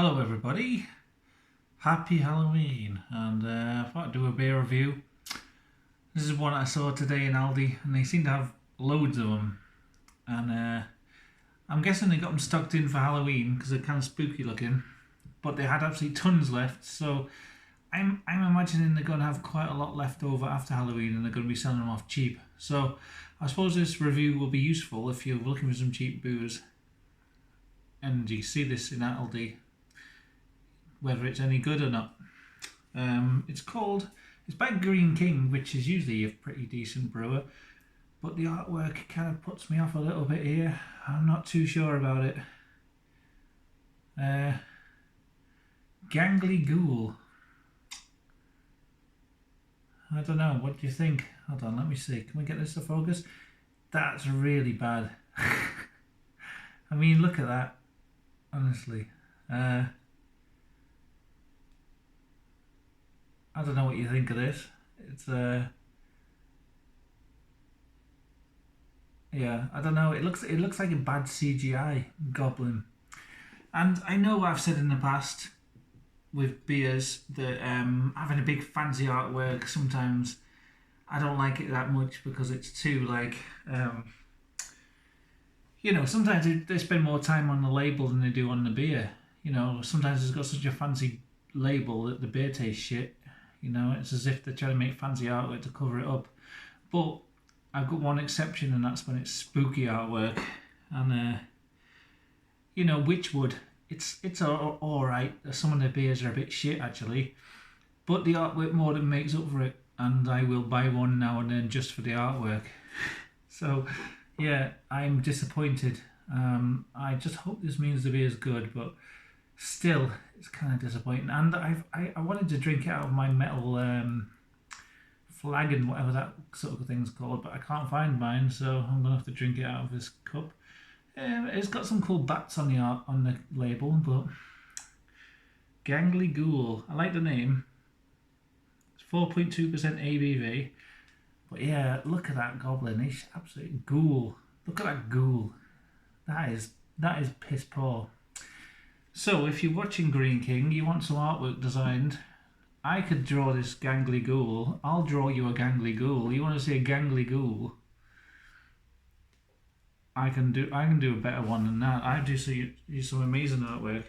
Hello everybody, happy Halloween, and I thought I'd do a beer review. This is one I saw today in Aldi and they seem to have loads of them, and I'm guessing they got them stocked in for Halloween because they're kind of spooky looking, but they had absolutely tons left, so I'm imagining they're going to have quite a lot left over after Halloween and they're going to be selling them off cheap. So I suppose this review will be useful if you're looking for some cheap booze and you see this in Aldi, whether it's any good or not. It's by Greene, which is usually a pretty decent brewer, but the artwork kind of puts me off a little bit here. I'm not too sure about it. Gangly Ghoul. I don't know, what do you think? Hold on, let me see. Can we get this to focus? That's really bad. I mean, look at that. Honestly. I don't know what you think of this. It's yeah, I don't know. It looks like a bad CGI goblin. And I know I've said in the past with beers that having a big fancy artwork sometimes I don't like it that much because it's too like sometimes they spend more time on the label than they do on the beer. Sometimes it's got such a fancy label that the beer tastes shit. It's as if they're trying to make fancy artwork to cover it up. But I've got one exception, and that's when it's spooky artwork. And Witchwood, it's all right. Some of the beers are a bit shit actually, but the artwork more than makes up for it. And I will buy one now and then just for the artwork. So yeah, I'm disappointed. I just hope this means the beer's good, but still, it's kind of disappointing. And I wanted to drink it out of my metal flagon, whatever that sort of thing's called, but I can't find mine, so I'm gonna have to drink it out of this cup. It's got some cool bats on the label, but Gangly Ghoul. I like the name. It's 4.2% ABV. But yeah, look at that goblin. He's absolute ghoul. Look at that ghoul. That is piss poor. So if you're watching Greene, you want some artwork designed, I could draw this gangly ghoul. I'll draw you a gangly ghoul. You want to see a gangly ghoul? I can do a better one than that. I do see some amazing artwork.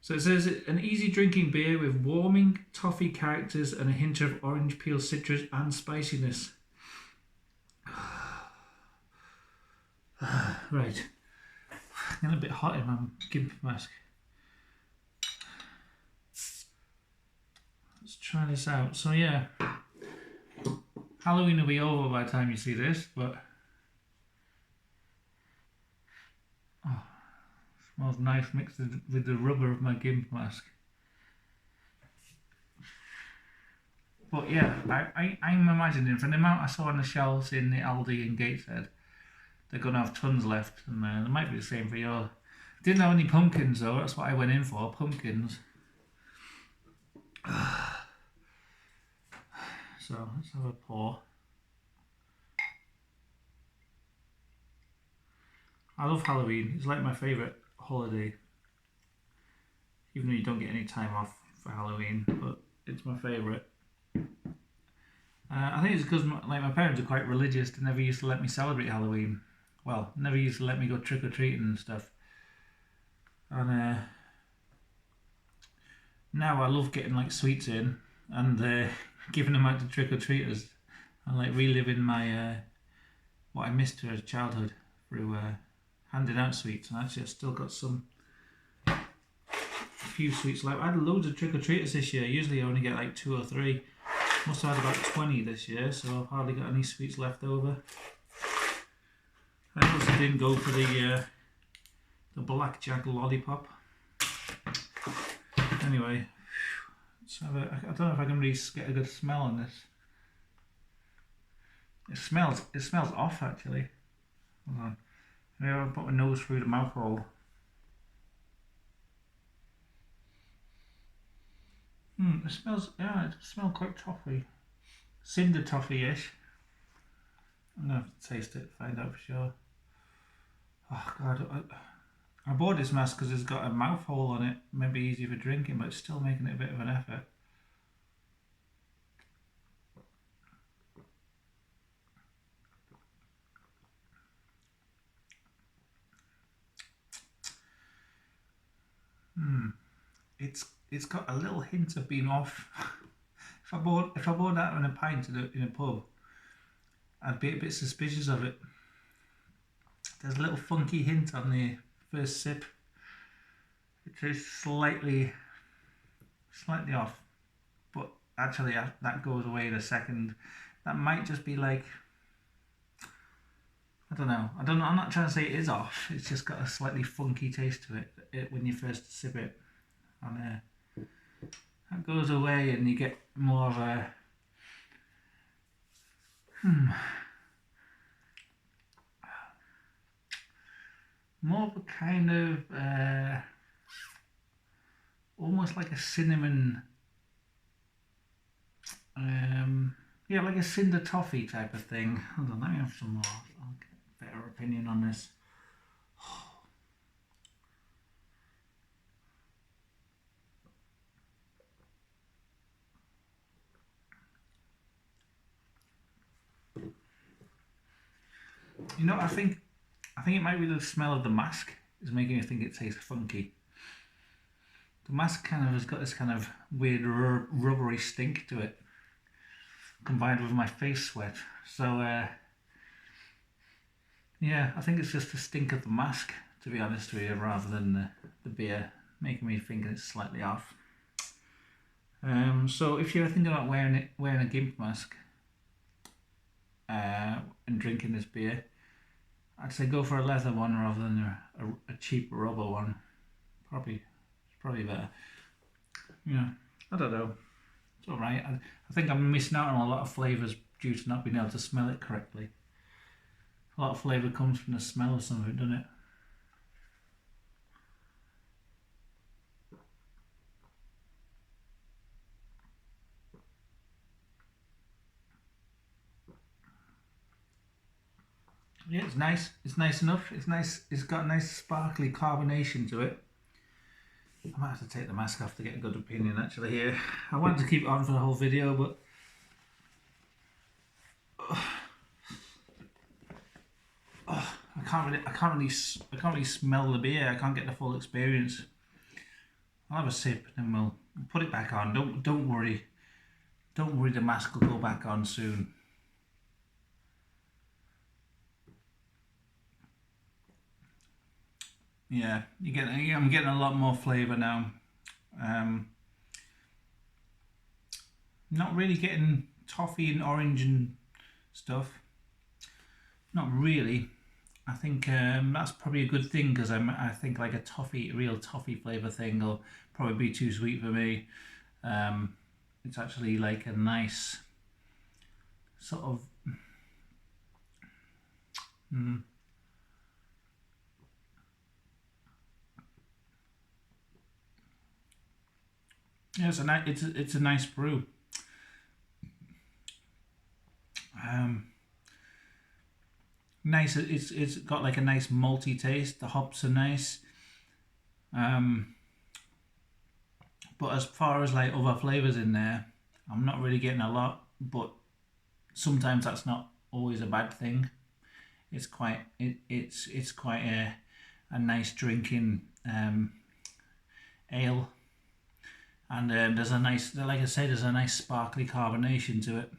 So it says an easy drinking beer with warming toffee characters and a hint of orange peel, citrus and spiciness. Right. I'm getting a bit hot in my gimp mask. Let's try this out. So yeah, Halloween will be over by the time you see this, but smells nice mixed with the rubber of my gimp mask. But yeah, I'm imagining from the amount I saw on the shelves in the Aldi and Gateshead, they're going to have tons left, and there might be the same for you. Didn't have any pumpkins though, that's what I went in for, pumpkins. So let's have a pour. I love Halloween, it's like my favourite holiday. Even though you don't get any time off for Halloween, but it's my favourite. I think it's because my parents are quite religious. They never used to let me celebrate Halloween. Well, never used to let me go trick-or-treating and stuff. And now I love getting like sweets in and giving them out to trick-or-treaters and like reliving my what I missed as childhood through handing out sweets. And actually I've still got a few sweets left. I had loads of trick-or-treaters this year. Usually I only get like 2 or 3. Must have had about 20 this year, so I've hardly got any sweets left over. I also didn't go for the blackjack lollipop. Anyway, let's have I don't know if I can really get a good smell on this. It smells off actually. Hold on. Maybe I'll put my nose through the mouth hole. It smells quite toffee. Cinder toffee-ish. I'm gonna have to taste it, find out for sure. Oh god, I bought this mask because it's got a mouth hole on it. Maybe easier for drinking, but it's still making it a bit of an effort. It's got a little hint of being off. If I bought that in a pint in a pub, I'd be a bit suspicious of it. There's a little funky hint on the first sip. It tastes slightly off, but actually that goes away in a second. That might just be like, I don't know. I'm not trying to say it is off. It's just got a slightly funky taste to it when you first sip it, and that goes away, and you get more of a more of a kind of almost like a cinnamon, yeah, like a cinder toffee type of thing. Hold on, let me have some more. I'll get a better opinion on this. You know, I think it might be the smell of the mask is making me think it tastes funky. The mask kind of has got this kind of weird rubbery stink to it, combined with my face sweat. So yeah, I think it's just the stink of the mask, to be honest with you, rather than the beer making me think it's slightly off. So if you're thinking about wearing a gimp mask and drinking this beer, I'd say go for a leather one rather than a cheap rubber one. It's probably better. Yeah, I don't know. It's all right. I think I'm missing out on a lot of flavours due to not being able to smell it correctly. A lot of flavour comes from the smell of something, doesn't it? Yeah, it's nice. It's nice enough. It's nice. It's got a nice sparkly carbonation to it. I might have to take the mask off to get a good opinion actually here. I wanted to keep it on for the whole video, but I can't really smell the beer. I can't get the full experience. I'll have a sip and then we'll put it back on. Don't worry. Don't worry, the mask will go back on soon. Yeah, I'm getting a lot more flavour now. Not really getting toffee and orange and stuff. Not really. I think that's probably a good thing because I think like a real toffee flavour thing will probably be too sweet for me. It's actually like a nice sort of yeah, it's a nice brew. Nice. It's got like a nice malty taste. The hops are nice. But as far as like other flavors in there, I'm not really getting a lot. But sometimes that's not always a bad thing. It's quite a nice drinking ale, and there's a nice, like I say, there's a nice sparkly carbonation to it.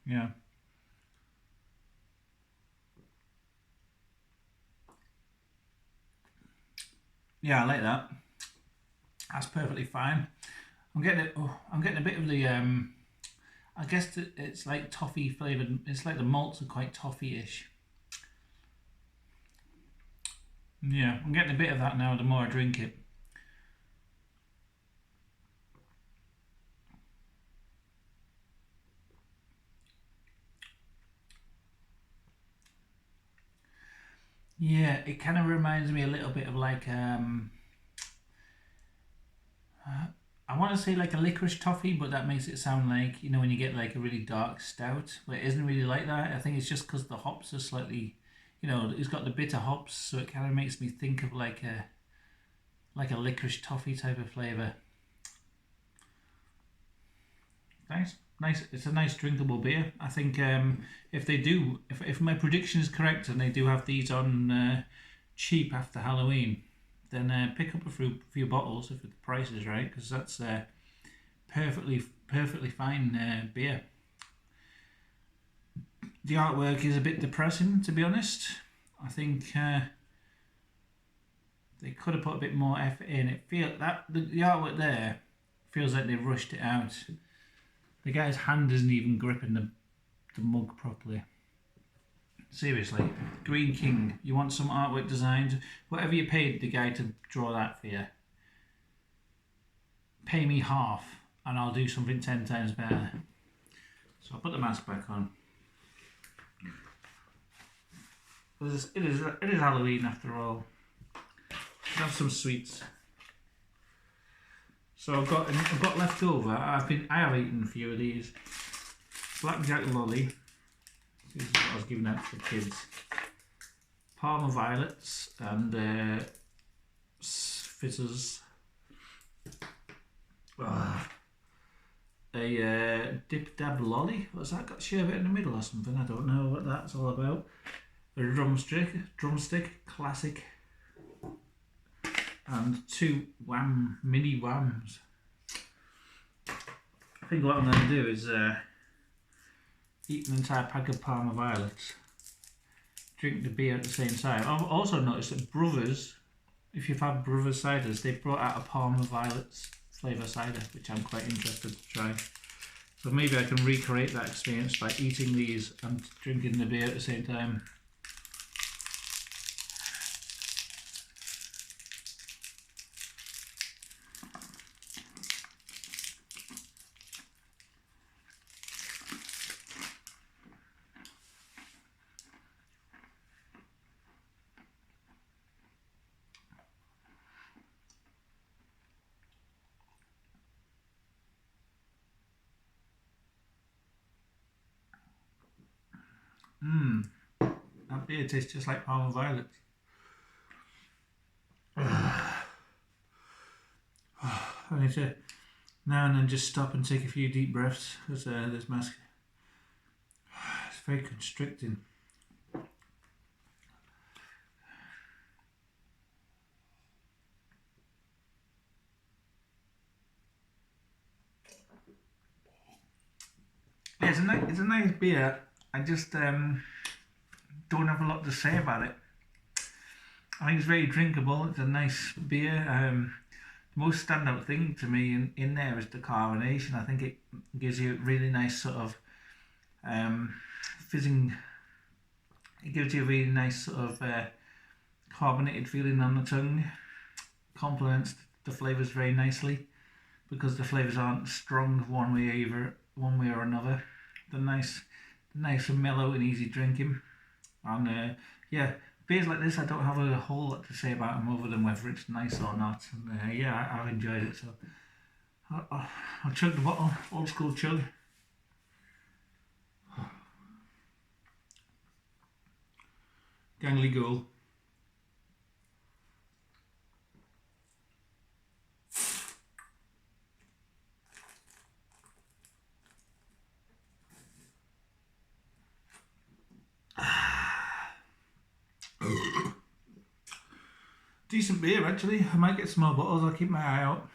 Yeah. Yeah, I like that. That's perfectly fine. I'm getting a bit of the I guess it's like toffee flavored. It's like the malts are quite toffee-ish. Yeah, I'm getting a bit of that now the more I drink it. Yeah, it kind of reminds me a little bit of like I want to say like a licorice toffee, but that makes it sound like, when you get like a really dark stout, but it isn't really like that. I think it's just because the hops are slightly you know, it's got the bitter hops, so it kind of makes me think of like a licorice toffee type of flavour. Nice. It's a nice drinkable beer. I think if they do, if my prediction is correct and they do have these on cheap after Halloween, then pick up a few bottles if the price is right, because that's perfectly fine beer. The artwork is a bit depressing, to be honest. I think they could have put a bit more effort in. It feel that the artwork there feels like they've rushed it out. The guy's hand isn't even gripping the mug properly. Seriously, Greene King, you want some artwork designed? Whatever you paid the guy to draw that for you, pay me half and I'll do something 10 times better. So I'll put the mask back on. It is Halloween after all. Let's have some sweets. So I've got left over. I have eaten a few of these. Blackjack lolly. This is what I was giving out to the kids. Parma violets and fizzers. A dip dab lolly. What's that? Got sherbet in the middle or something? I don't know what that's all about. A drumstick, classic. And 2 mini whams. I think what I'm going to do is eat an entire pack of Parma violets, drink the beer at the same time. I've also noticed that Brothers, if you've had Brothers ciders, they've brought out a Parma violets flavour cider, which I'm quite interested to try. So maybe I can recreate that experience by eating these and drinking the beer at the same time. That beer tastes just like Parma violets. I need to now and then just stop and take a few deep breaths because this mask it's very constricting. Yeah, it's a nice beer. I just don't have a lot to say about it. I think it's very drinkable. It's a nice beer. The most standout thing to me in there is the carbonation. I think it gives you a really nice sort of fizzing. It gives you a really nice sort of carbonated feeling on the tongue. Complements the flavours very nicely because the flavours aren't strong one way or another. They're nice and mellow and easy drinking. And yeah, beers like this, I don't have a whole lot to say about them other than whether it's nice or not. And yeah, I've enjoyed it. So I'll chug the bottle, old school chug. Gangly Ghoul. Decent beer actually. I might get some more bottles. I'll keep my eye out.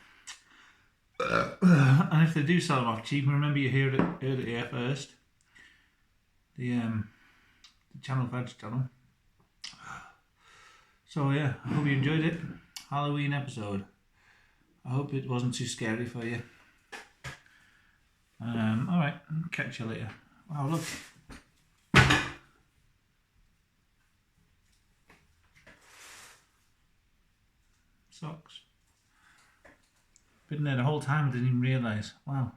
And if they do sell them off cheap, remember you heard it here first. The Channel Veg channel. So yeah, I hope you enjoyed it. Halloween episode. I hope it wasn't too scary for you. Alright, catch you later. Wow, look. Socks. Been there the whole time, I didn't even realise. Wow.